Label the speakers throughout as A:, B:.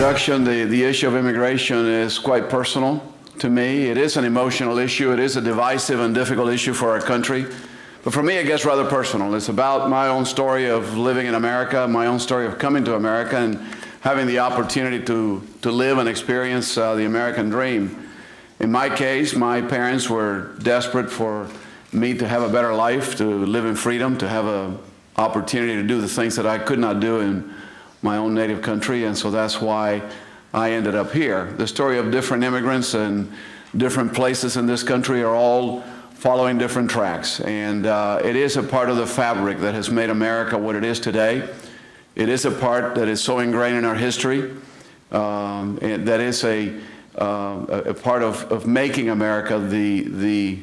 A: introduction, the issue of immigration is quite personal to me. It is an emotional issue. It is a divisive and difficult issue for our country. But for me, it gets rather personal. It's about my own story of living in America, my own story of coming to America and having the opportunity to live and experience the American dream. In my case, my parents were desperate for me to have a better life, to live in freedom, to have an opportunity to do the things that I could not do in my own native country, and so that's why I ended up here. The story of different immigrants and different places in this country are all following different tracks, and it is a part of the fabric that has made America what it is today. It is a part that is so ingrained in our history, and that is a part of making America the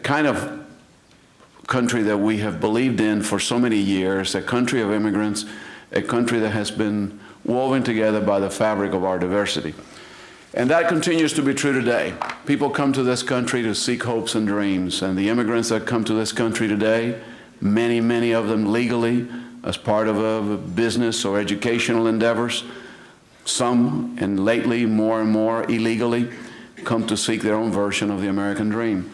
A: kind of country that we have believed in for so many years, a country of immigrants, a country that has been woven together by the fabric of our diversity. And that continues to be true today. People come to this country to seek hopes and dreams, and the immigrants that come to this country today, many, many of them legally, as part of a business or educational endeavors, some, and lately more and more illegally, come to seek their own version of the American dream.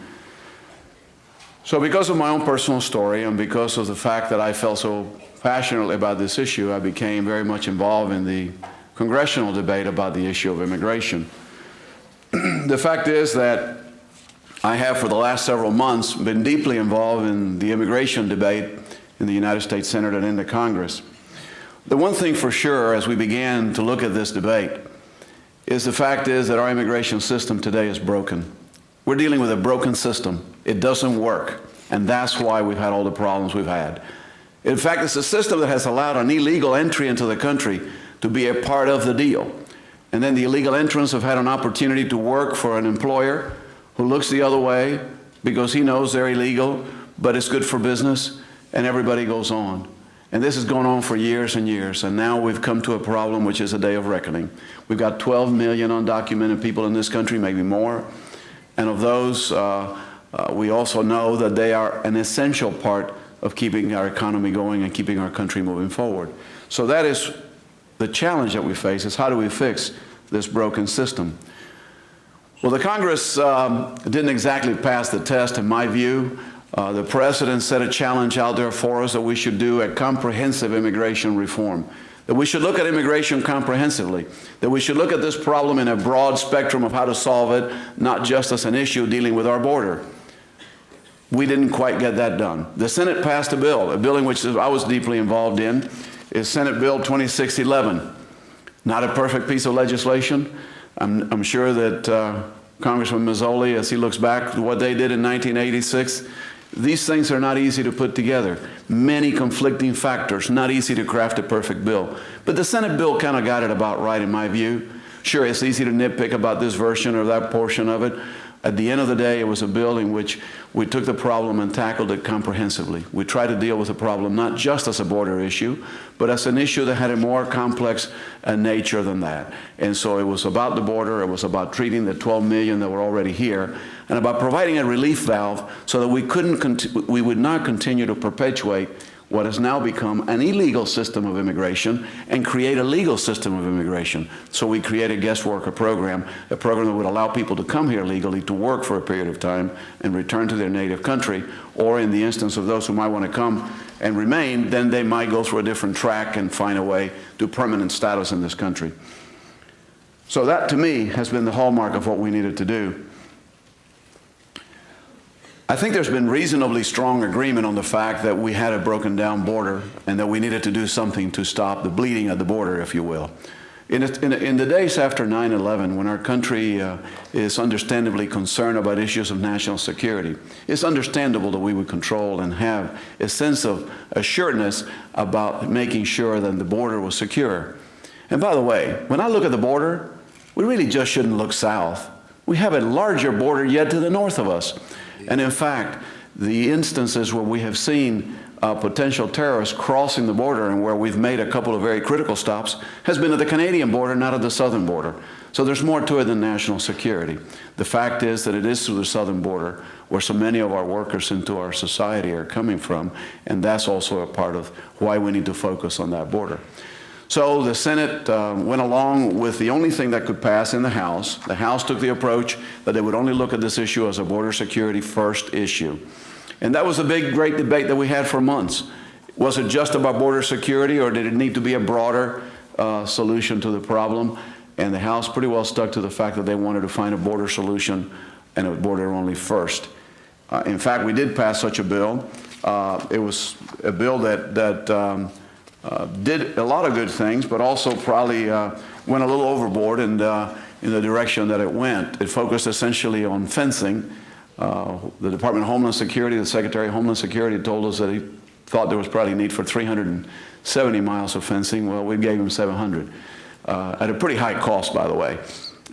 A: So because of my own personal story and because of the fact that I felt so passionately about this issue, I became very much involved in the congressional debate about the issue of immigration. The fact is that I have, for the last several months, been deeply involved in the immigration debate in the United States Senate and in the Congress. The one thing for sure, as we began to look at this debate, is the fact is that our immigration system today is broken. We're dealing with a broken system. It doesn't work, and that's why we've had all the problems we've had. In fact, it's a system that has allowed an illegal entry into the country to be a part of the deal. And then the illegal entrants have had an opportunity to work for an employer who looks the other way because he knows they're illegal, but it's good for business, and everybody goes on. And this has gone on for years and years, and now we've come to a problem which is a day of reckoning. We've got 12 million undocumented people in this country, maybe more, and of those, we also know that they are an essential part of keeping our economy going and keeping our country moving forward. So that is the challenge that we face, is how do we fix this broken system? Well, the Congress didn't exactly pass the test, in my view. The President set a challenge out there for us that we should do a comprehensive immigration reform, that we should look at immigration comprehensively, that we should look at this problem in a broad spectrum of how to solve it, not just as an issue dealing with our border. We didn't quite get that done. The Senate passed a bill in which I was deeply involved in, is Senate Bill 2611. Not a perfect piece of legislation. I'm sure that Congressman Mazzoli, as he looks back to what they did in 1986, these things are not easy to put together. Many conflicting factors, not easy to craft a perfect bill. But the Senate bill kind of got it about right, in my view. Sure, it's easy to nitpick about this version or that portion of it. At the end of the day, it was a bill in which we took the problem and tackled it comprehensively. We tried to deal with the problem not just as a border issue, but as an issue that had a more complex nature than that. And so it was about the border, it was about treating the 12 million that were already here, and about providing a relief valve so that we would not continue to perpetuate what has now become an illegal system of immigration and create a legal system of immigration. So we create a guest worker program, a program that would allow people to come here legally to work for a period of time and return to their native country, or in the instance of those who might want to come and remain, then they might go through a different track and find a way to permanent status in this country. So that, to me, has been the hallmark of what we needed to do. I think there's been reasonably strong agreement on the fact that we had a broken down border and that we needed to do something to stop the bleeding at the border, if you will. In the days after 9/11, when our country is understandably concerned about issues of national security, it's understandable that we would control and have a sense of assuredness about making sure that the border was secure. And by the way, when I look at the border, we really just shouldn't look south. We have a larger border yet to the north of us. And in fact, the instances where we have seen potential terrorists crossing the border and where we've made a couple of very critical stops has been at the Canadian border, not at the southern border. So there's more to it than national security. The fact is that it is through the southern border where so many of our workers into our society are coming from, and that's also a part of why we need to focus on that border. So the Senate went along with the only thing that could pass in the House. The House took the approach that they would only look at this issue as a border security first issue. And that was a big, great debate that we had for months. Was it just about border security, or did it need to be a broader solution to the problem? And the House pretty well stuck to the fact that they wanted to find a border solution and a border only first. In fact, we did pass such a bill. It was a bill that did a lot of good things, but also probably went a little overboard in the direction that it went. It focused essentially on fencing. The Department of Homeland Security, the Secretary of Homeland Security told us that he thought there was probably need for 370 miles of fencing. Well, we gave him 700 at a pretty high cost, by the way.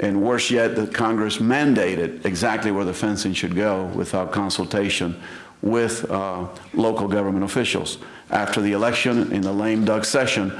A: And worse yet, the Congress mandated exactly where the fencing should go without consultation with local government officials. After the election, in the lame duck session,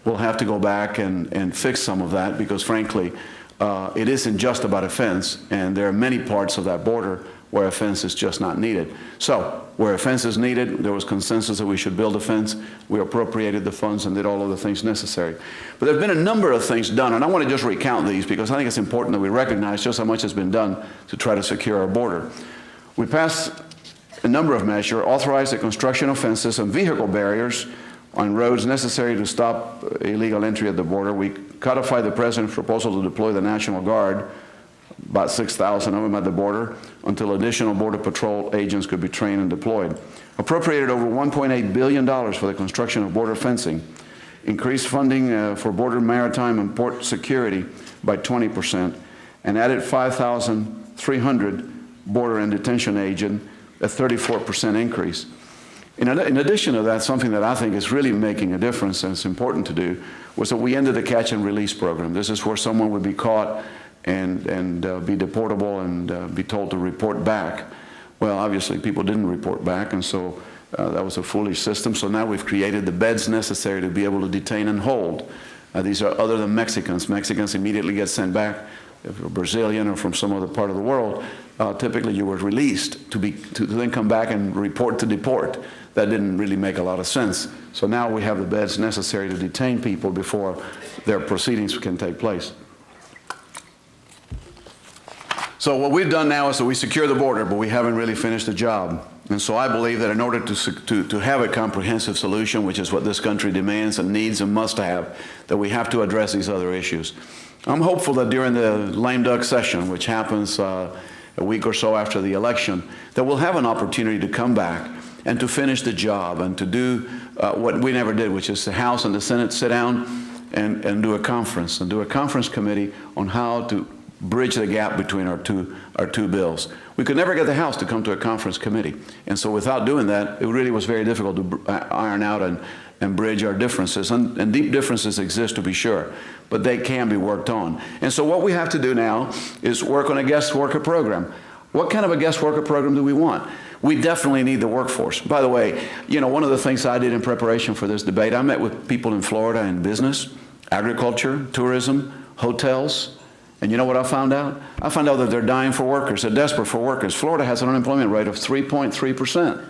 A: we'll have to go back and fix some of that because, frankly, it isn't just about a fence, and there are many parts of that border where a fence is just not needed. So, where a fence is needed, there was consensus that we should build a fence. We appropriated the funds and did all of the things necessary. But there have been a number of things done, and I want to just recount these because I think it's important that we recognize just how much has been done to try to secure our border. We passed a number of measures, authorized the construction of fences and vehicle barriers on roads necessary to stop illegal entry at the border. We codified the President's proposal to deploy the National Guard, about 6,000 of them at the border, until additional Border Patrol agents could be trained and deployed. Appropriated over $1.8 billion for the construction of border fencing. Increased funding for border maritime and port security by 20%, and added 5,300 border and detention agents, a 34% increase. In addition to that, something that I think is really making a difference and it's important to do was that we ended the catch and release program. This is where someone would be caught and be deportable and be told to report back. Well, obviously people didn't report back, and so that was a foolish system. So now we've created the beds necessary to be able to detain and hold. These are other than Mexicans. Mexicans immediately get sent back. If you're Brazilian or from some other part of the world, typically you were released to then come back and report to deport. That didn't really make a lot of sense. So now we have the beds necessary to detain people before their proceedings can take place. So what we've done now is that we secure the border, but we haven't really finished the job. And so I believe that in order to have a comprehensive solution, which is what this country demands and needs and must have, that we have to address these other issues. I'm hopeful that during the lame duck session, which happens a week or so after the election, that we'll have an opportunity to come back and to finish the job and to do what we never did, which is the House and the Senate sit down and do a conference committee on how to bridge the gap between our two bills. We could never get the House to come to a conference committee. And so without doing that, it really was very difficult to iron out and bridge our differences. And deep differences exist, to be sure, but they can be worked on. And so what we have to do now is work on a guest worker program. What kind of a guest worker program do we want? We definitely need the workforce. By the way, you know, one of the things I did in preparation for this debate, I met with people in Florida in business, agriculture, tourism, hotels. And you know what I found out? I found out that they're dying for workers. They're desperate for workers. Florida has an unemployment rate of 3.3%.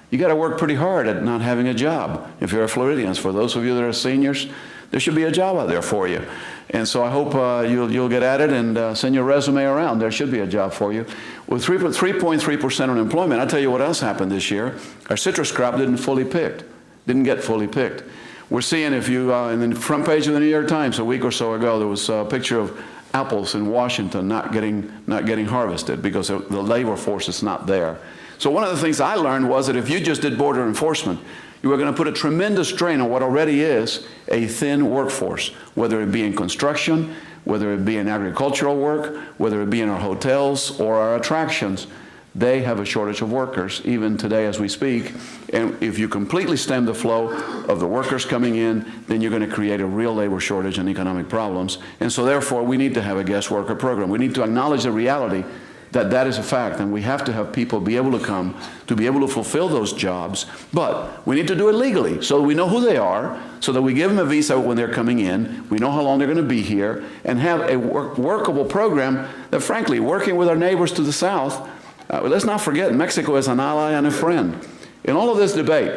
A: You got to work pretty hard at not having a job if you're a Floridian. For those of you that are seniors, there should be a job out there for you. And so I hope you'll get at it and send your resume around. There should be a job for you. With 3.3% unemployment, I'll tell you what else happened this year. Our citrus crop didn't get fully picked. We're seeing, if you, in the front page of the New York Times a week or so ago, there was a picture of apples in Washington not getting harvested because the labor force is not there. So one of the things I learned was that if you just did border enforcement, you were going to put a tremendous strain on what already is a thin workforce, whether it be in construction, whether it be in agricultural work, whether it be in our hotels or our attractions. They have a shortage of workers, even today as we speak. And if you completely stem the flow of the workers coming in, then you're going to create a real labor shortage and economic problems. And so therefore, we need to have a guest worker program. We need to acknowledge the reality that that is a fact, and we have to have people be able to come to be able to fulfill those jobs. But we need to do it legally so that we know who they are, so that we give them a visa when they're coming in, we know how long they're going to be here, and have a workable program that, frankly, working with our neighbors to the south, let's not forget, Mexico is an ally and a friend. In all of this debate,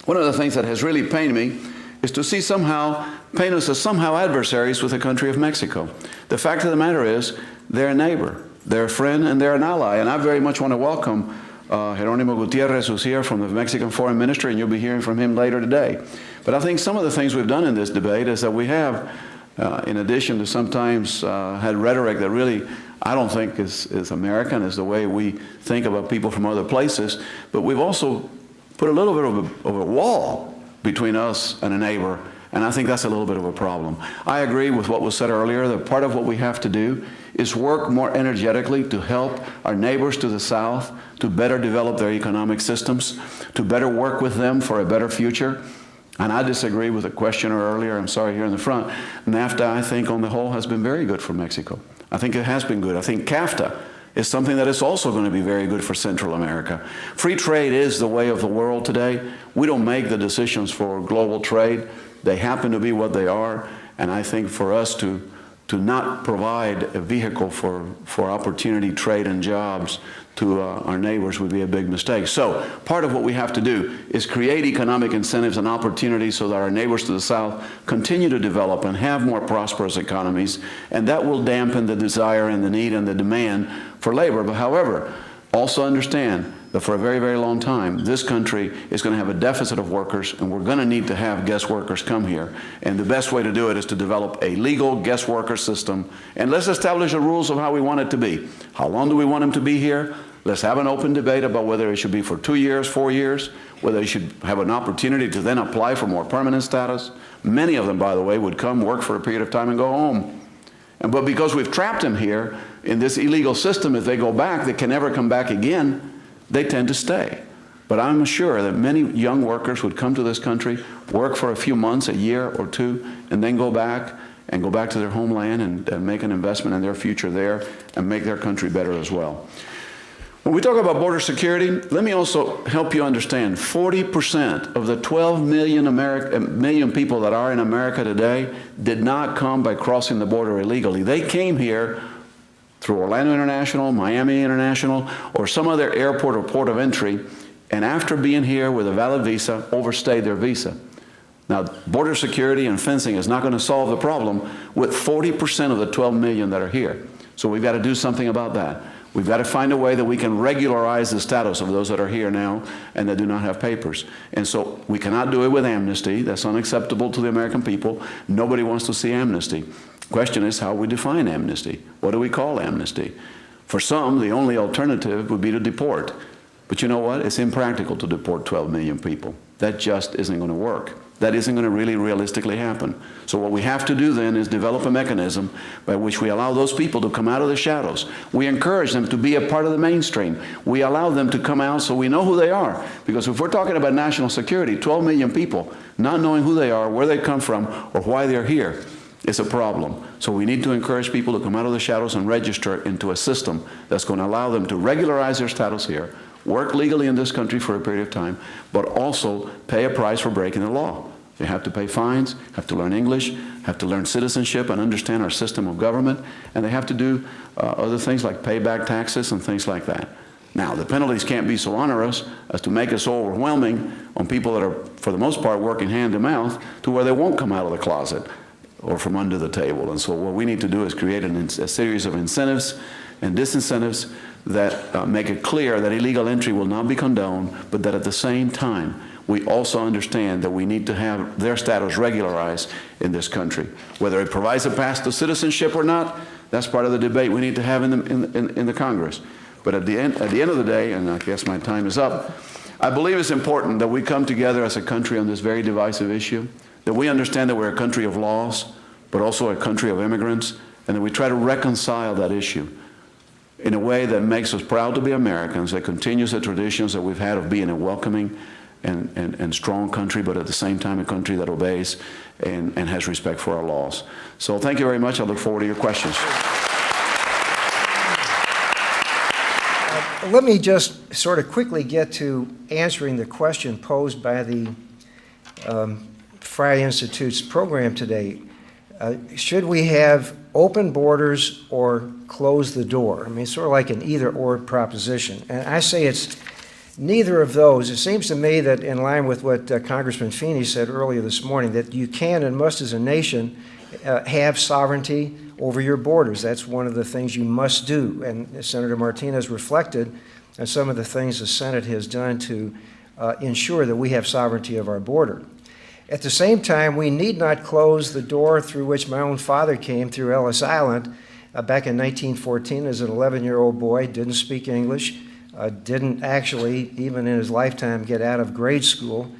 A: one of the things that has really pained me is to see somehow, paint us as somehow adversaries with the country of Mexico. The fact of the matter is, they're a neighbor, they're a friend, and they're an ally. And I very much want to welcome Jerónimo Gutierrez, who's here from the Mexican Foreign Ministry, and you'll be hearing from him later today. But I think some of the things we've done in this debate is that we have, in addition to sometimes had rhetoric that really I don't think is American, is the way we think about people from other places, but we've also put a little bit of a wall between us and a neighbor, and I think that's a little bit of a problem. I agree with what was said earlier, that part of what we have to do is work more energetically to help our neighbors to the south to better develop their economic systems, to better work with them for a better future. And I disagree with the questioner earlier, I'm sorry, here in the front. NAFTA, I think, on the whole, has been very good for Mexico. I think it has been good. I think CAFTA is something that is also going to be very good for Central America. Free trade is the way of the world today. We don't make the decisions for global trade. They happen to be what they are. And I think for us to not provide a vehicle for opportunity, trade, and jobs to our neighbors would be a big mistake. So part of what we have to do is create economic incentives and opportunities so that our neighbors to the south continue to develop and have more prosperous economies, and that will dampen the desire and the need and the demand for labor. But however, also understand that for a very, very long time, this country is going to have a deficit of workers, and we're going to need to have guest workers come here. And the best way to do it is to develop a legal guest worker system, and let's establish the rules of how we want it to be. How long do we want them to be here? Let's have an open debate about whether it should be for 2 years, 4 years, whether they should have an opportunity to then apply for more permanent status. Many of them, by the way, would come, work for a period of time, and go home. But because we've trapped them here in this illegal system, if they go back, they can never come back again. They tend to stay. But I'm sure that many young workers would come to this country, work for a few months, a year or two, and then go back to their homeland and make an investment in their future there and make their country better as well. When we talk about border security, let me also help you understand 40% of the 12 million people that are in America today did not come by crossing the border illegally. They came here through Orlando International, Miami International, or some other airport or port of entry, and after being here with a valid visa, overstayed their visa. Now, border security and fencing is not going to solve the problem with 40% of the 12 million that are here. So we've got to do something about that. We've got to find a way that we can regularize the status of those that are here now and that do not have papers. And so we cannot do it with amnesty. That's unacceptable to the American people. Nobody wants to see amnesty. The question is how we define amnesty. What do we call amnesty? For some, the only alternative would be to deport. But you know what? It's impractical to deport 12 million people. That just isn't going to work. That isn't going to really realistically happen. So what we have to do then is develop a mechanism by which we allow those people to come out of the shadows. We encourage them to be a part of the mainstream. We allow them to come out so we know who they are. Because if we're talking about national security, 12 million people not knowing who they are, where they come from, or why they're here, is a problem. So we need to encourage people to come out of the shadows and register into a system that's going to allow them to regularize their status here, work legally in this country for a period of time, but also pay a price for breaking the law. They have to pay fines, have to learn English, have to learn citizenship and understand our system of government, and they have to do other things like pay back taxes and things like that. Now, the penalties can't be so onerous as to make it so overwhelming on people that are, for the most part, working hand to mouth to where they won't come out of the closet or from under the table. And so what we need to do is create a series of incentives and disincentives that make it clear that illegal entry will not be condoned, but that at the same time, we also understand that we need to have their status regularized in this country. Whether it provides a path to citizenship or not, that's part of the debate we need to have in the Congress. But at the end of the day, and I guess my time is up, I believe it's important that we come together as a country on this very divisive issue, that we understand that we're a country of laws, but also a country of immigrants, and that we try to reconcile that issue in a way that makes us proud to be Americans, that continues the traditions that we've had of being a welcoming and strong country, but at the same time a country that obeys and has respect for our laws. So thank you very much. I look forward to your questions.
B: Let me just sort of quickly get to answering the question posed by the Frey Institute's program today. Should we have open borders or close the door? I mean, it's sort of like an either-or proposition. And I say it's neither of those, it seems to me that in line with what Congressman Feeney said earlier this morning, that you can and must as a nation have sovereignty over your borders. That's one of the things you must do. And Senator Martinez reflected on some of the things the Senate has done to ensure that we have sovereignty of our border. At the same time, we need not close the door through which my own father came through Ellis Island back in 1914 as an 11-year-old boy, didn't speak English, didn't actually, even in his lifetime, get out of grade school,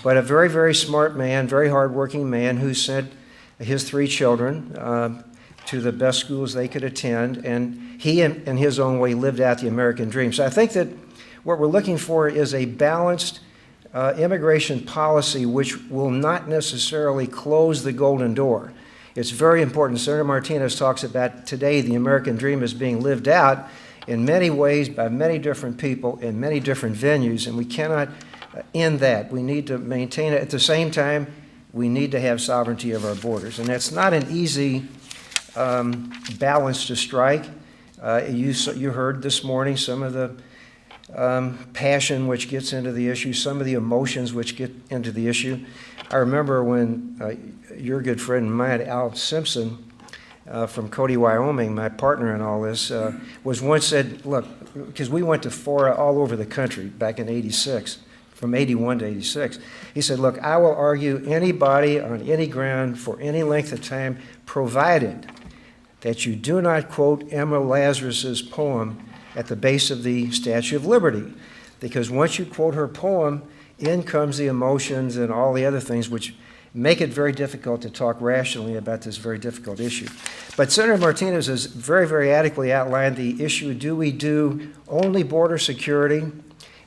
B: but a very, very smart man, very hardworking man who sent his 3 children to the best schools they could attend, and he, in his own way, lived out the American dream. So I think that what we're looking for is a balanced immigration policy which will not necessarily close the golden door. It's very important. Senator Martinez talks about today the American dream is being lived out in many ways by many different people in many different venues, and we cannot end that. We need to maintain it. At the same time, we need to have sovereignty of our borders, and that's not an easy balance to strike. You heard this morning some of the passion which gets into the issue, some of the emotions which get into the issue. I remember when your good friend and mine, Al Simpson, from Cody, Wyoming, my partner in all this, was once said, look, because we went to fora all over the country back in '86, from '81 to '86. He said, look, I will argue anybody on any ground for any length of time, provided that you do not quote Emma Lazarus's poem at the base of the Statue of Liberty. Because once you quote her poem, in comes the emotions and all the other things which make it very difficult to talk rationally about this very difficult issue. But Senator Martinez has very, very adequately outlined the issue. Do we do only border security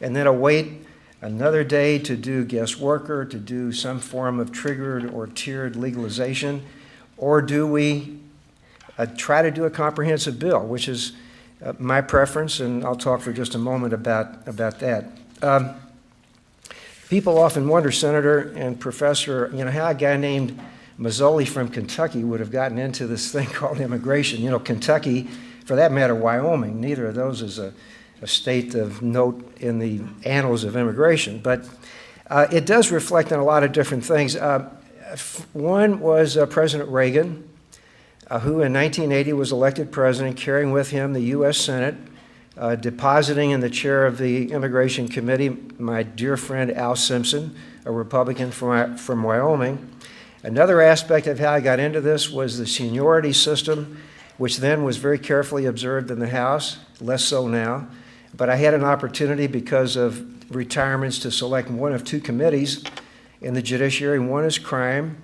B: and then await another day to do guest worker, to do some form of triggered or tiered legalization? Or do we try to do a comprehensive bill, which is my preference, and I'll talk for just a moment about that. People often wonder, Senator and Professor, how a guy named Mazzoli from Kentucky would have gotten into this thing called immigration. Kentucky, for that matter, Wyoming, neither of those is a state of note in the annals of immigration. But it does reflect on a lot of different things. One was President Reagan, who in 1980 was elected president, carrying with him the U.S. Senate, depositing in the chair of the Immigration Committee my dear friend Al Simpson, a Republican from Wyoming. Another aspect of how I got into this was the seniority system, which then was very carefully observed in the House, less so now. But I had an opportunity because of retirements to select one of 2 committees in the judiciary. One is crime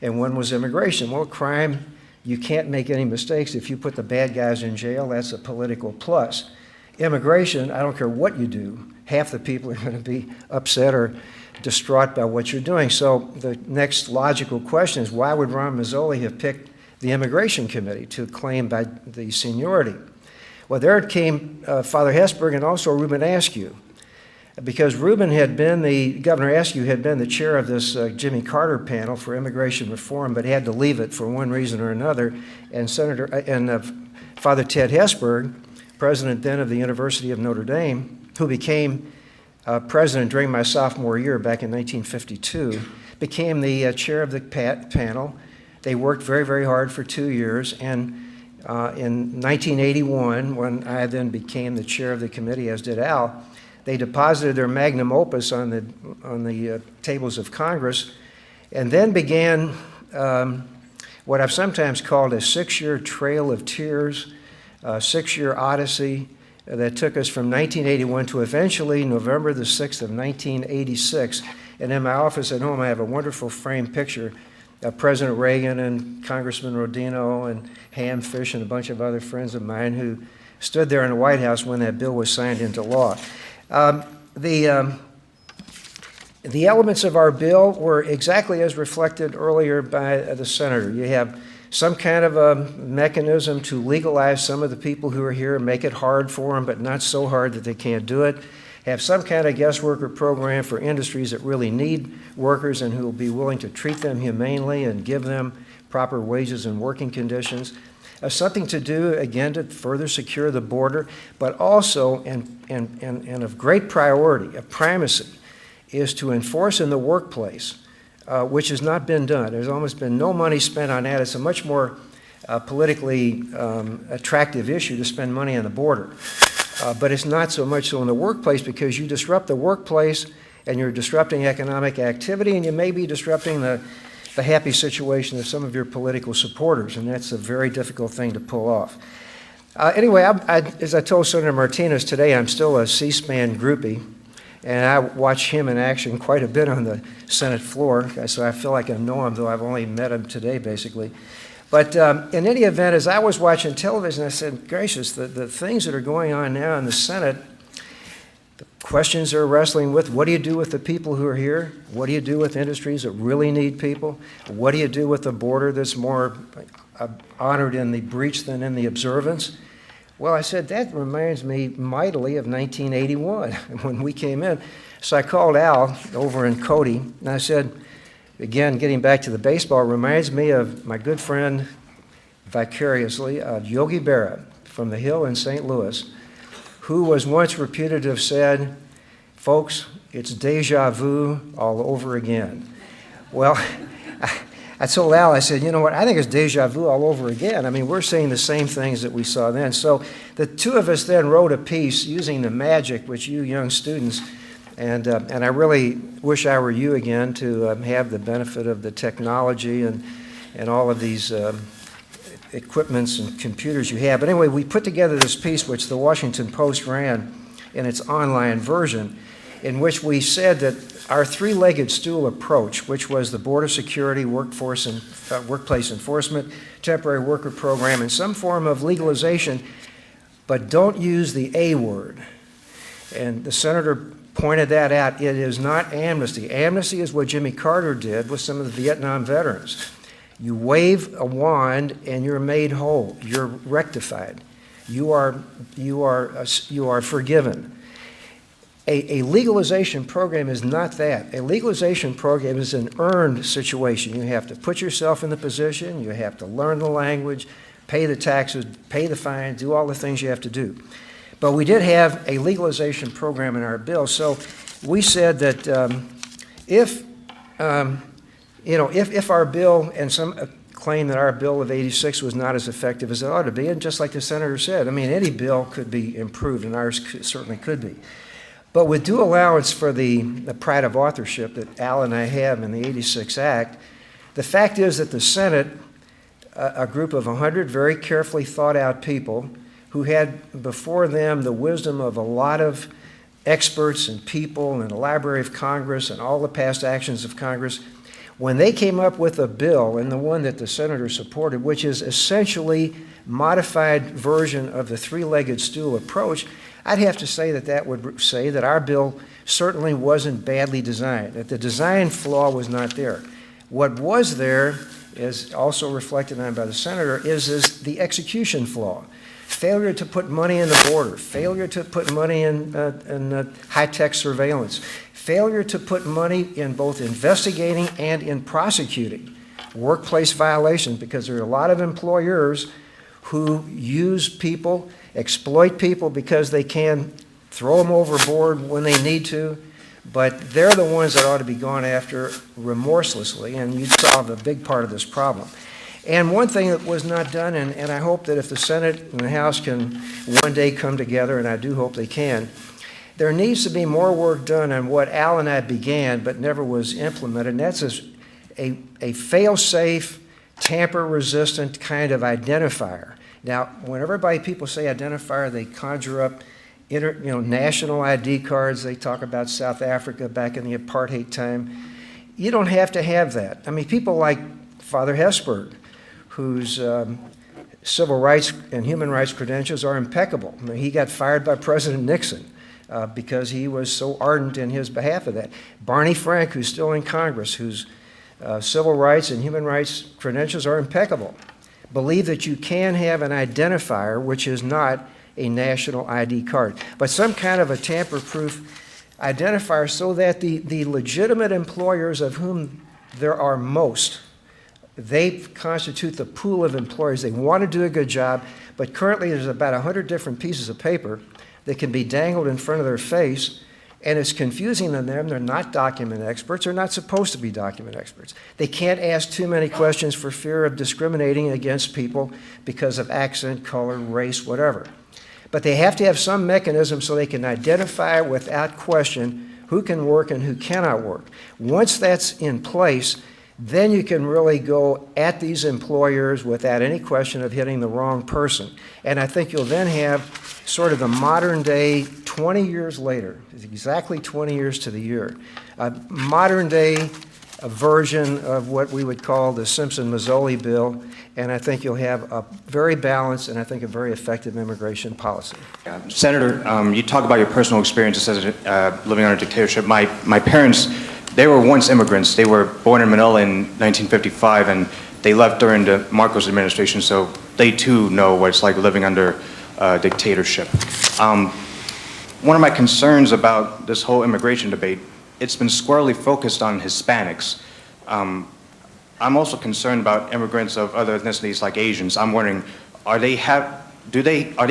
B: and one was immigration. Well, crime, you can't make any mistakes. If you put the bad guys in jail, that's a political plus. Immigration, I don't care what you do, half the people are going to be upset or distraught by what you're doing. So the next logical question is, why would Ron Mazzoli have picked the Immigration Committee to claim by the seniority? Well, there came Father Hesburgh and also Reuben Askew, because Reuben had been Governor Askew had been the chair of this Jimmy Carter panel for immigration reform, but had to leave it for one reason or another. And Father Ted Hesburgh, president then of the University of Notre Dame, who became president during my sophomore year back in 1952, became the chair of the panel. They worked very, very hard for 2 years, and in 1981, when I then became the chair of the committee, as did Al, they deposited their magnum opus on the tables of Congress, and then began what I've sometimes called a 6-year trail of tears, a 6-year odyssey that took us from 1981 to eventually November the 6th of 1986. And in my office at home, I have a wonderful framed picture of President Reagan and Congressman Rodino and Ham Fish and a bunch of other friends of mine who stood there in the White House when that bill was signed into law. The elements of our bill were exactly as reflected earlier by the senator. You have some kind of a mechanism to legalize some of the people who are here, make it hard for them, but not so hard that they can't do it. Have some kind of guest worker program for industries that really need workers and who will be willing to treat them humanely and give them proper wages and working conditions. something to do, again, to further secure the border, but also, and of great priority, of primacy, is to enforce in the workplace, which has not been done. There's almost been no money spent on that. It's a much more politically attractive issue to spend money on the border. But it's not so much so in the workplace, because you disrupt the workplace and you're disrupting economic activity, and you may be disrupting the happy situation of some of your political supporters, and that's a very difficult thing to pull off. Anyway, as I told Senator Martinez today, I'm still a C-SPAN groupie, and I watch him in action quite a bit on the Senate floor, so I feel like I know him, though I've only met him today, basically. But in any event, as I was watching television, I said, gracious, the things that are going on now in the Senate, the questions they're wrestling with, what do you do with the people who are here? What do you do with industries that really need people? What do you do with the border that's more honored in the breach than in the observance? Well, I said, that reminds me mightily of 1981 when we came in. So I called Al over in Cody, and I said, again, getting back to the baseball, reminds me of my good friend, vicariously, Yogi Berra from the Hill in St. Louis, who was once reputed to have said, folks, it's deja vu all over again. Well, I told Al, I said, you know what, I think it's deja vu all over again. I mean, we're saying the same things that we saw then. So the two of us then wrote a piece using the magic which you young students, and I really wish I were you again to have the benefit of the technology and all of these equipments and computers you have. But anyway, we put together this piece which the Washington Post ran in its online version, in which we said that our three-legged stool approach, which was the border security, workforce and workplace enforcement, temporary worker program, and some form of legalization, but don't use the A word. And the senator pointed that out. It is not amnesty. Amnesty is what Jimmy Carter did with some of the Vietnam veterans. You wave a wand and you're made whole. You're rectified. You are forgiven. A legalization program is not that. A legalization program is an earned situation. You have to put yourself in the position. You have to learn the language, pay the taxes, pay the fine, do all the things you have to do. But we did have a legalization program in our bill. So we said that if our bill, and some claim that our bill of '86 was not as effective as it ought to be, and just like the senator said, I mean, any bill could be improved, and ours certainly could be. But with due allowance for the pride of authorship that Al and I have in the '86 Act, the fact is that the Senate, a group of 100 very carefully thought out people who had before them the wisdom of a lot of experts and people and the Library of Congress and all the past actions of Congress, when they came up with a bill, and the one that the senator supported, which is essentially modified version of the three-legged stool approach, I'd have to say that that would say that our bill certainly wasn't badly designed, that the design flaw was not there. What was there, is also reflected on by the senator, is the execution flaw. Failure to put money in the border, failure to put money in high-tech surveillance, failure to put money in both investigating and in prosecuting workplace violations, because there are a lot of employers who use people, exploit people because they can, throw them overboard when they need to, but they're the ones that ought to be gone after remorselessly, and you'd solve a big part of this problem. And one thing that was not done, and I hope that if the Senate and the House can one day come together, and I do hope they can, there needs to be more work done on what Al and I began but never was implemented, and that's a fail-safe, tamper-resistant kind of identifier. Now, whenever people say identifier, they conjure up national ID cards. They talk about South Africa back in the apartheid time. You don't have to have that. I mean, people like Father Hesburgh, whose civil rights and human rights credentials are impeccable. I mean, he got fired by President Nixon because he was so ardent in his behalf of that. Barney Frank, who's still in Congress, whose civil rights and human rights credentials are impeccable, believe that you can have an identifier which is not a national ID card, but some kind of a tamper-proof identifier so that the legitimate employers, of whom there are most, They constitute the pool of employers. They want to do a good job, but currently there's about 100 different pieces of paper that can be dangled in front of their face, and it's confusing to them. They're not document experts. They're not supposed to be document experts. They can't ask too many questions for fear of discriminating against people because of accent, color, race, whatever. But they have to have some mechanism so they can identify without question who can work and who cannot work. Once that's in place, then you can really go at these employers without any question of hitting the wrong person. And I think you'll then have sort of the modern day, 20 years later, exactly 20 years to the year, a modern day version of what we would call the Simpson-Mazzoli bill, and I think you'll have a very balanced and I think a very effective immigration policy.
C: Senator, you talk about your personal experiences as living under dictatorship. My parents, they were once immigrants. They were born in Manila in 1955, and they left during the Marcos administration, so they too know what it's like living under dictatorship. One of my concerns about this whole immigration debate, it's been squarely focused on Hispanics. I'm also concerned about immigrants of other ethnicities like Asians. I'm wondering, are they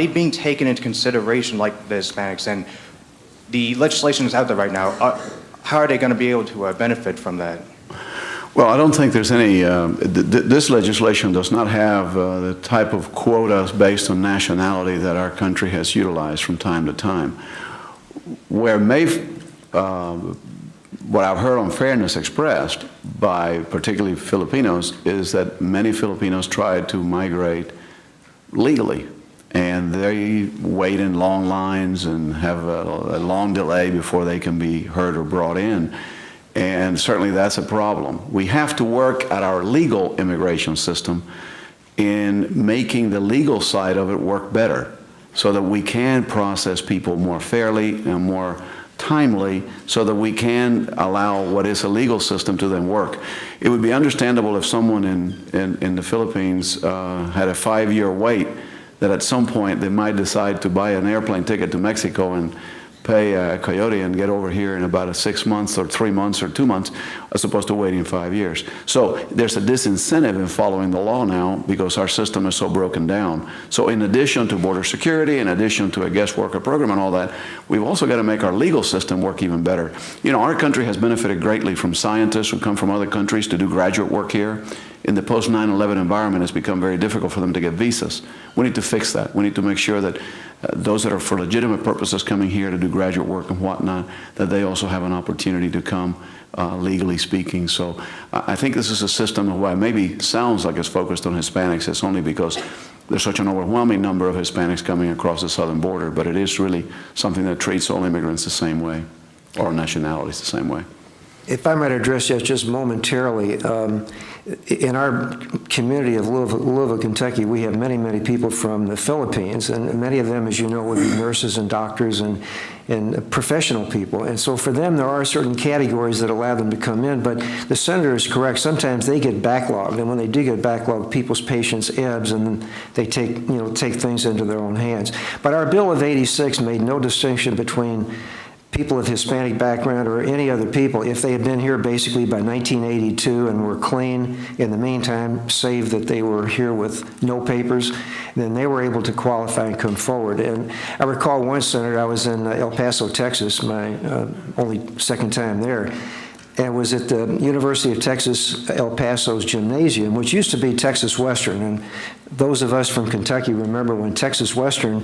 C: being taken into consideration like the Hispanics? And the legislation is out there right now. How are they going to be able to benefit from that?
A: Well, I don't think there's any, this legislation does not have the type of quotas based on nationality that our country has utilized from time to time. Where what I've heard on fairness expressed by particularly Filipinos is that many Filipinos try to migrate legally, and they wait in long lines and have a long delay before they can be heard or brought in. And certainly that's a problem. We have to work at our legal immigration system in making the legal side of it work better so that we can process people more fairly and more timely so that we can allow what is a legal system to then work. It would be understandable if someone in the Philippines had a 5-year wait, that at some point they might decide to buy an airplane ticket to Mexico and pay a coyote and get over here in about 6 months or 3 months or 2 months, as opposed to waiting 5 years. So there's a disincentive in following the law now because our system is so broken down. So in addition to border security, in addition to a guest worker program and all that, we've also got to make our legal system work even better. You know, our country has benefited greatly from scientists who come from other countries to do graduate work here. In the post 9/11 environment, it's become very difficult for them to get visas. We need to fix that. We need to make sure that those that are for legitimate purposes coming here to do graduate work and whatnot, that they also have an opportunity to come legally speaking. So I think this is a system of why it maybe sounds like it's focused on Hispanics. It's only because there's such an overwhelming number of Hispanics coming across the southern border, but it is really something that treats all immigrants the same way, or nationalities the same way.
B: If I might address that just momentarily, in our community of Louisville, Kentucky, we have many, many people from the Philippines, and many of them, as you know, would be nurses and doctors and professional people. And so for them, there are certain categories that allow them to come in, but the senator is correct. Sometimes they get backlogged, and when they do get backlogged, people's patience ebbs, and then they take things into their own hands. But our Bill of '86 made no distinction between people of Hispanic background or any other people. If they had been here basically by 1982 and were clean in the meantime, save that they were here with no papers, then they were able to qualify and come forward. And I recall one senator, I was in El Paso, Texas, my only second time there, and was at the University of Texas El Paso's gymnasium, which used to be Texas Western. And those of us from Kentucky remember when Texas Western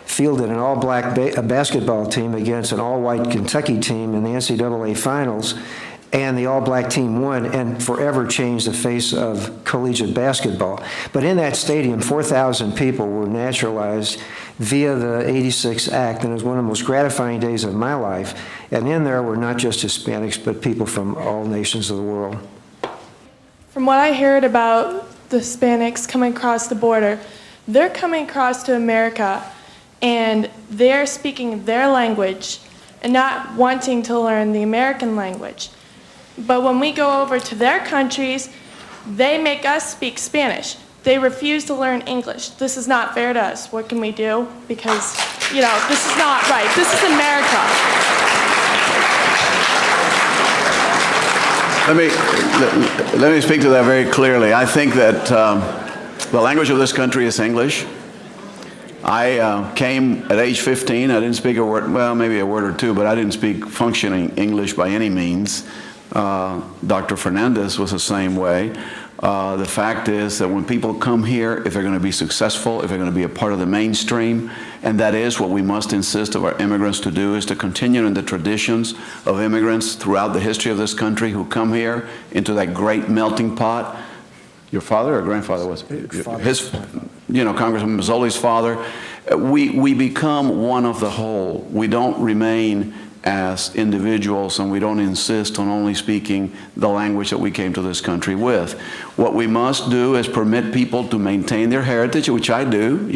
B: fielded an all-black basketball team against an all-white Kentucky team in the NCAA finals, and the all-black team won and forever changed the face of collegiate basketball. But in that stadium, 4,000 people were naturalized via the '86 Act, and it was one of the most gratifying days of my life. And in there were not just Hispanics, but people from all nations of the world.
D: From what I heard about the Hispanics coming across the border, they're coming across to America, and they're speaking their language and not wanting to learn the American language. But when we go over to their countries, they make us speak Spanish. They refuse to learn English. This is not fair to us. What can we do? Because, this is not right. This is America.
A: let me speak to that very clearly. I think that the language of this country is English. I came at age 15. I didn't speak a word, well, maybe a word or two, but I didn't speak functioning English by any means. Dr. Fernandez was the same way. The fact is that when people come here, if they're going to be successful, if they're going to be a part of the mainstream, and that is what we must insist of our immigrants to do, is to continue in the traditions of immigrants throughout the history of this country who come here into that great melting pot. Your father or grandfather was his, Congressman Mazzoli's father. We become one of the whole. We don't remain as individuals, and we don't insist on only speaking the language that we came to this country with. What we must do is permit people to maintain their heritage, which I do,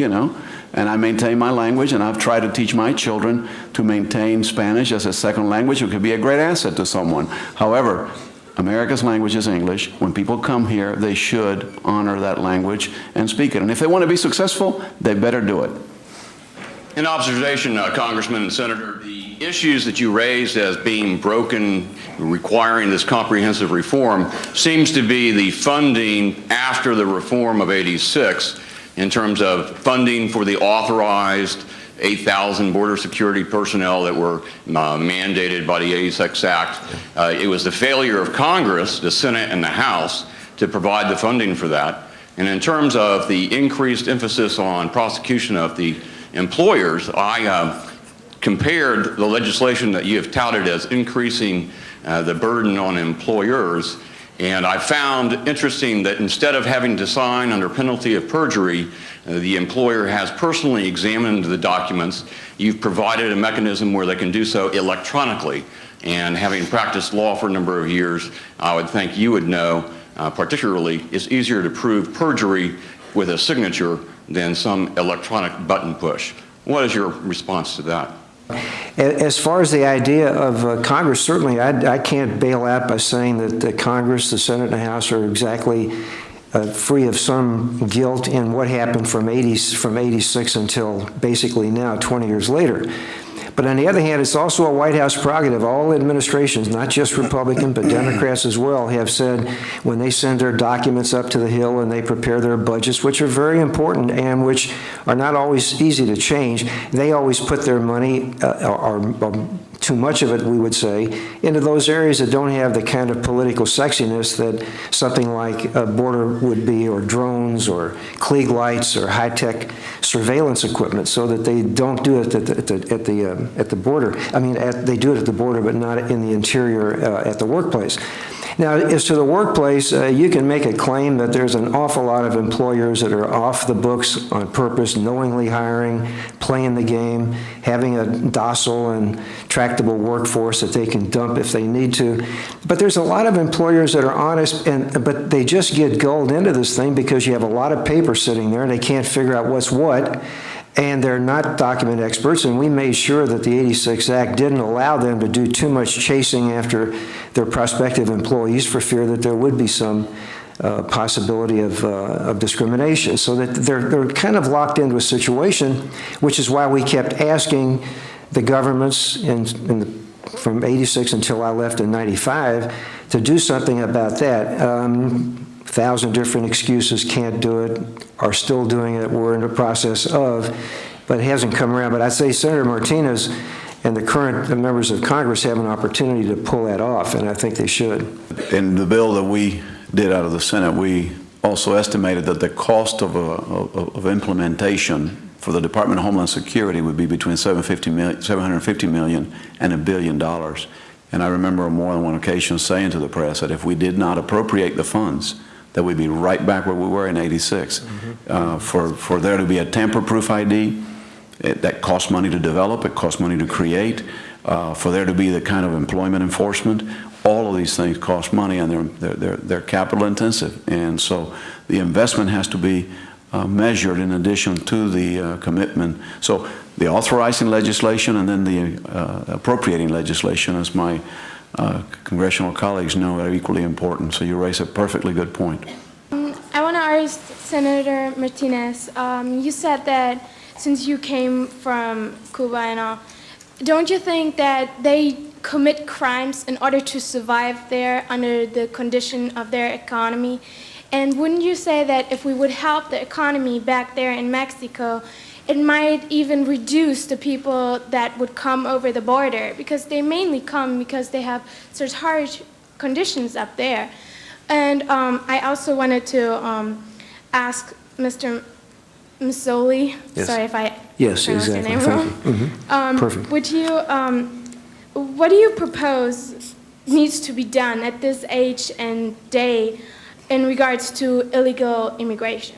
A: and I maintain my language, and I've tried to teach my children to maintain Spanish as a second language. It could be a great asset to someone. However, America's language is English. When people come here, they should honor that language and speak it. And if they want to be successful, they better do it.
E: An observation, Congressman and Senator, the issues that you raised as being broken, requiring this comprehensive reform, seems to be the funding after the reform of '86 in terms of funding for the authorized 8,000 border security personnel that were mandated by the '86 Act. It was the failure of Congress, the Senate and the House, to provide the funding for that. And in terms of the increased emphasis on prosecution of the employers, I compared the legislation that you have touted as increasing the burden on employers, and I found interesting that instead of having to sign under penalty of perjury, the employer has personally examined the documents. You've provided a mechanism where they can do so electronically, and having practiced law for a number of years, I would think you would know, particularly, it's easier to prove perjury with a signature than some electronic button push. What is your response to that?
B: As far as the idea of Congress, certainly I can't bail out by saying that the Congress, the Senate, and the House are exactly free of some guilt in what happened from 86 until basically now, 20 years later. But on the other hand, it's also a White House prerogative. All administrations, not just Republican, but Democrats as well, have said when they send their documents up to the Hill and they prepare their budgets, which are very important and which are not always easy to change, they always put their money, or too much of it, we would say, into those areas that don't have the kind of political sexiness that something like a border would be, or drones, or Klieg lights, or high-tech surveillance equipment, so that they don't do it at the border. I mean, they do it at the border, but not in the interior at the workplace. Now, as to the workplace, you can make a claim that there's an awful lot of employers that are off the books on purpose, knowingly hiring, playing the game, having a docile and tractable workforce that they can dump if they need to. But there's a lot of employers that are honest, but they just get gulled into this thing because you have a lot of paper sitting there and they can't figure out what's what. And they're not document experts, and we made sure that the '86 Act didn't allow them to do too much chasing after their prospective employees for fear that there would be some possibility of discrimination. So that they're kind of locked into a situation, which is why we kept asking the governments from '86 until I left in '95 to do something about that. 1,000 different excuses, can't do it, are still doing it, we're in the process of, but it hasn't come around. But I'd say Senator Martinez and the current members of Congress have an opportunity to pull that off, and I think they should. In the bill that we did out of the Senate, we also estimated that the cost of implementation for the Department of Homeland Security would be between $750 million and $1 billion. And I remember on more than one occasion saying to the press that if we did not appropriate the funds, that we'd be right back where we were in '86. For there to be a tamper-proof ID, that costs money to develop, it costs money to create. For there to be the kind of employment enforcement, all of these things cost money, and they're capital intensive. And so the investment has to be measured in addition to the commitment. So the authorizing legislation and then the appropriating legislation, as my congressional colleagues know, are equally important. So you raise a perfectly good point.
F: I want to ask Senator Martinez, you said that since you came from Cuba and all, don't you think that they commit crimes in order to survive there under the condition of their economy. And wouldn't you say that if we would help the economy back there in Mexico, it might even reduce the people that would come over the border, because they mainly come because they have such harsh conditions up there. And I also wanted to ask Mr. Mazzoli,
B: Yes.
F: sorry if I
B: Yes,
F: pronounced your
B: exactly.
F: name
B: Thank
F: wrong.
B: you. Perfect.
F: Would you, what do you propose needs to be done at this age and day in regards to illegal immigration?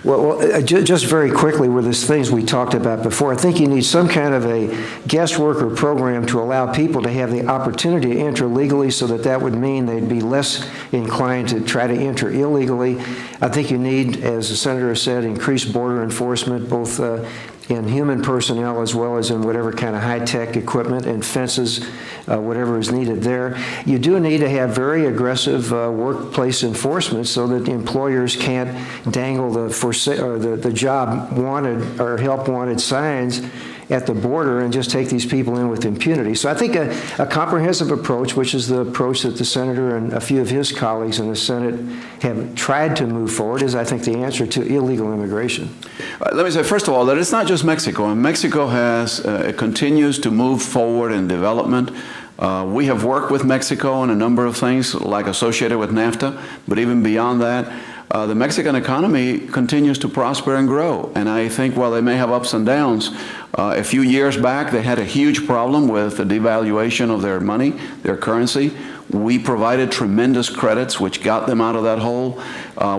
B: Well, just very quickly with these things we talked about before, I think you need some kind of a guest worker program to allow people to have the opportunity to enter legally, so that would mean they'd be less inclined to try to enter illegally. I think you need, as the Senator said, increased border enforcement, both in human personnel as well as in whatever kind of high-tech equipment and fences, whatever is needed there. You do need to have very aggressive workplace enforcement so that the employers can't dangle the job wanted or help wanted signs at the border and just take these people in with impunity. So I think a comprehensive approach, which is the approach that the Senator and a few of his colleagues in the Senate have tried to move forward, is, I think, the answer to illegal immigration.
A: Let me say, first of all, that it's not just Mexico. And Mexico continues to move forward in development. We have worked with Mexico on a number of things, like associated with NAFTA, but even beyond that, the Mexican economy continues to prosper and grow. And I think while they may have ups and downs, a few years back they had a huge problem with the devaluation of their money, their currency. We provided tremendous credits which got them out of that hole.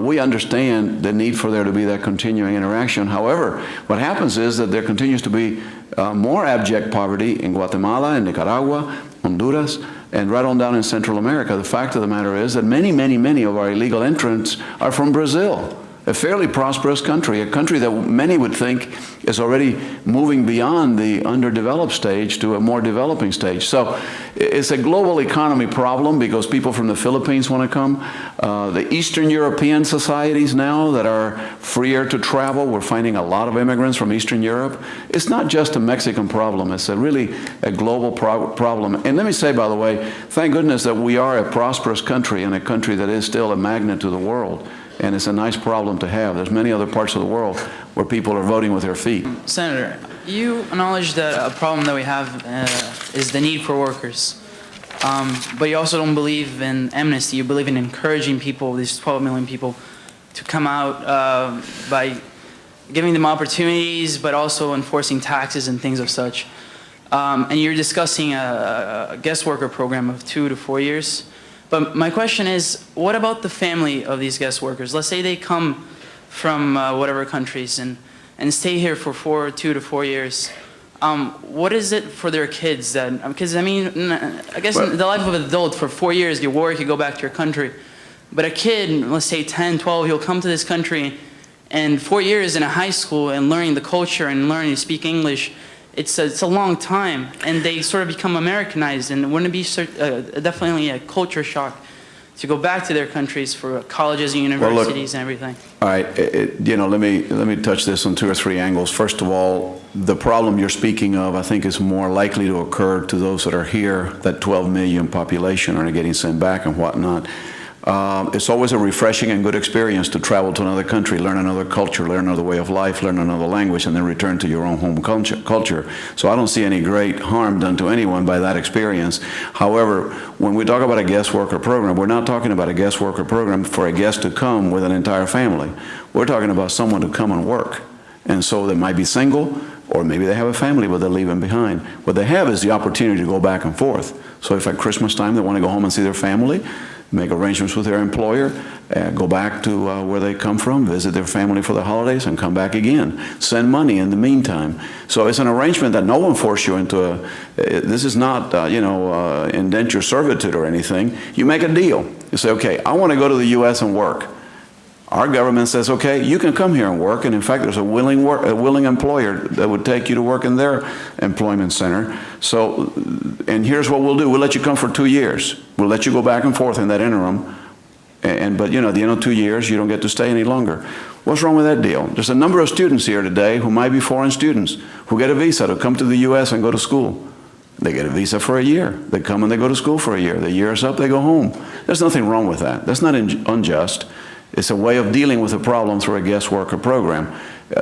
A: We understand the need for there to be that continuing interaction. However, what happens is that there continues to be more abject poverty in Guatemala, in Nicaragua, Honduras, and right on down in Central America. The fact of the matter is that many, many, many of our illegal entrants are from Brazil, a fairly prosperous country, a country that many would think is already moving beyond the underdeveloped stage to a more developing stage. So it's a global economy problem because people from the Philippines want to come. The Eastern European societies now that are freer to travel, we're finding a lot of immigrants from Eastern Europe. It's not just a Mexican problem, it's really a global problem. And let me say, by the way, thank goodness that we are a prosperous country and a country that is still a magnet to the world. And it's a nice problem to have. There's many other parts of the world where people are voting with their feet.
G: Senator, you acknowledge that a problem that we have is the need for workers. But you also don't believe in amnesty. You believe in encouraging people, these 12 million people, to come out by giving them opportunities, but also enforcing taxes and things of such. And you're discussing a guest worker program of 2 to 4 years. But my question is, what about the family of these guest workers? Let's say they come from whatever countries and stay here for 2 to 4 years. What is it for their kids? Because, I mean, I guess in the life of an adult, for 4 years, you work, you go back to your country. But a kid, let's say 10, 12, he'll come to this country, and 4 years in a high school and learning the culture and learning to speak English, it's a long time, and they sort of become Americanized, and wouldn't it be definitely a culture shock to go back to their countries for colleges and universities and everything?
A: All right, let me touch this on 2 or 3 angles. First of all, the problem you're speaking of, I think, is more likely to occur to those that are here, that 12 million population are getting sent back and whatnot. It's always a refreshing and good experience to travel to another country, learn another culture, learn another way of life, learn another language, and then return to your own home culture. So I don't see any great harm done to anyone by that experience. However, when we talk about a guest worker program, we're not talking about a guest worker program for a guest to come with an entire family. We're talking about someone to come and work. And so they might be single, or maybe they have a family, but they're leaving behind. What they have is the opportunity to go back and forth. So if at Christmas time they want to go home and see their family, make arrangements with their employer, go back to where they come from, visit their family for the holidays, and come back again. Send money in the meantime. So it's an arrangement that no one forces you into this is not, indenture servitude or anything. You make a deal. You say, okay, I want to go to the U.S. and work. Our government says, okay, you can come here and work, and in fact, there's a willing employer that would take you to work in their employment center. So, and here's what we'll do. We'll let you come for 2 years. We'll let you go back and forth in that interim, but at the end of 2 years, you don't get to stay any longer. What's wrong with that deal? There's a number of students here today who might be foreign students who get a visa to come to the U.S. and go to school. They get a visa for a year. They come and they go to school for a year. The year is up, they go home. There's nothing wrong with that. That's not unjust. It's a way of dealing with a problem through a guest worker program.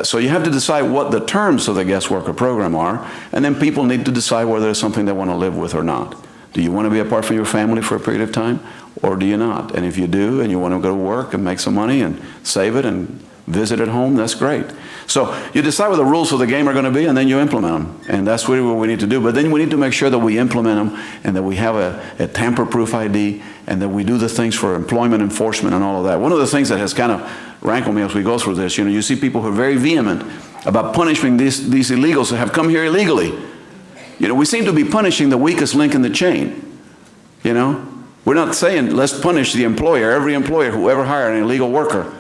A: So you have to decide what the terms of the guest worker program are, and then people need to decide whether it's something they want to live with or not. Do you want to be apart from your family for a period of time, or do you not? And if you do, and you want to go to work and make some money and save it and visit at home, that's great. So you decide what the rules of the game are going to be, and then you implement them. And that's really what we need to do. But then we need to make sure that we implement them and that we have a tamper-proof ID and that we do the things for employment enforcement and all of that. One of the things that has kind of rankled me as we go through this, you see people who are very vehement about punishing these illegals that have come here illegally. We seem to be punishing the weakest link in the chain. We're not saying let's punish the employer, every employer who ever hired an illegal worker.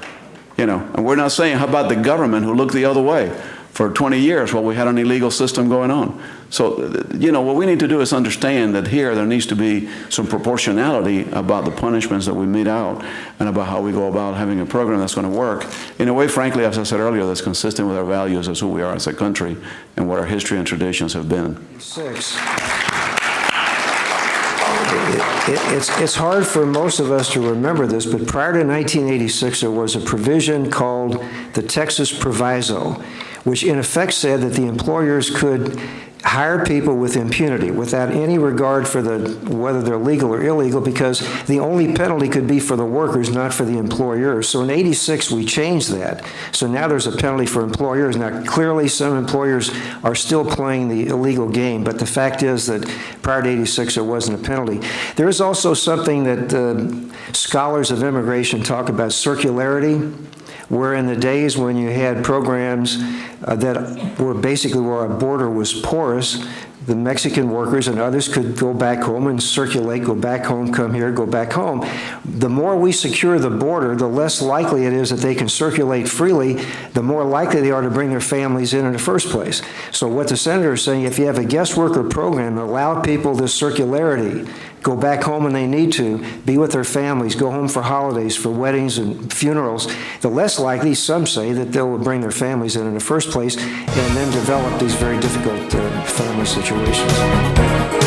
A: And we're not saying, how about the government who looked the other way for 20 years while we had an illegal system going on? So, what we need to do is understand that here there needs to be some proportionality about the punishments that we mete out and about how we go about having a program that's going to work in a way, frankly, as I said earlier, that's consistent with our values as who we are as a country and what our history and traditions have been.
B: It's hard for most of us to remember this, but prior to 1986, there was a provision called the Texas Proviso, which in effect said that the employers could hire people with impunity without any regard for whether they're legal or illegal, because the only penalty could be for the workers, not for the employers. So in '86, we changed that. So now there's a penalty for employers. Now, clearly, some employers are still playing the illegal game, but the fact is that prior to '86, there wasn't a penalty. There is also something that scholars of immigration talk about, circularity, where in the days when you had programs that were basically where our border was porous, the Mexican workers and others could go back home and circulate, go back home, come here, go back home. The more we secure the border, the less likely it is that they can circulate freely, the more likely they are to bring their families in the first place. So what the senator is saying, if you have a guest worker program that allow people this circularity, go back home when they need to, be with their families, go home for holidays, for weddings and funerals, the less likely, some say, that they'll bring their families in the first place and then develop these very difficult family situations.